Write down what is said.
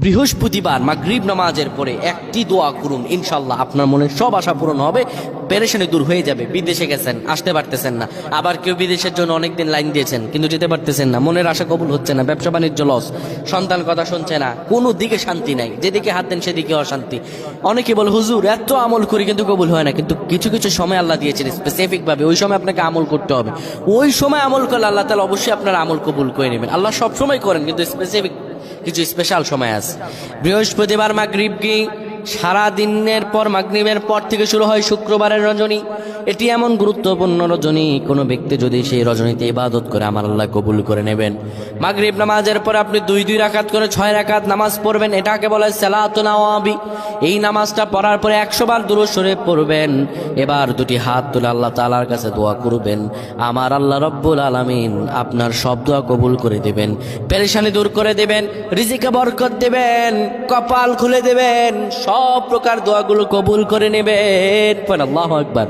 বৃহস্পতিবার মাগরিব নামাজের পরে একটি দোয়া করুন, ইনশাল্লাহ আপনার মনের সব আশা পূরণ হবে, পেরেশানি দূর হয়ে যাবে। বিদেশে গেছেন, আসতে পারতেছেন না, আবার কেউ বিদেশের জন্য অনেকদিন লাইন দিয়েছেন কিন্তু যেতে পারতেছেন না, মনের আশা কবুল হচ্ছে না, ব্যবসা বাণিজ্য লস, সন্তান কথা শুনছে না, কোনো দিকে শান্তি নাই, যেদিকে হাত দেন সেদিকে অশান্তি। অনেকে বলে হুজুর এত আমল করি কিন্তু কবুল হয় না, কিন্তু কিছু কিছু সময় আল্লাহ দিয়েছেন স্পেসিফিক ভাবে, ওই সময় আপনাকে আমল করতে হবে। ওই সময় আমল করলে আল্লাহ তাআলা অবশ্যই আপনার আমল কবুল করে নেবেন। আল্লাহ সব সময় করেন কিন্তু স্পেসিফিক কিছু স্পেশাল সময় আছে। বৃহস্পতিবার মাগরিব কি সারা দিনের পর মাগরিবের পর থেকে শুরু হয় শুক্রবারের রজনী। এটি এমন গুরুত্বপূর্ণ রজনী, কোনো ব্যক্তি যদি সেই রজনীতে ইবাদত করে আমার আল্লাহ কবুল করে নেবেন। মাগরিব নামাজের পর আপনি দুই রাকাত করে 6 রাকাত নামাজ পড়বেন, এটাকে বলে সালাতুন নওয়াবি। এই নামাজটা পড়ার পরে 100 বার দুরূদ শরীফ পড়বেন। এবার দুটি হাত তুলে আল্লাহ তাআলার কাছে দোয়া করবেন, আমার আল্লাহ রব্বুল আলামিন আপনার সব দোয়া কবুল করে দেবেন, পেরেশানি দূর করে দেবেন, রিজিকে বরকত দেবেন, কপাল খুলে দেবেন, সব প্রকার দোয়াগুলো কবুল করে নেবেন। আল্লাহু আকবার।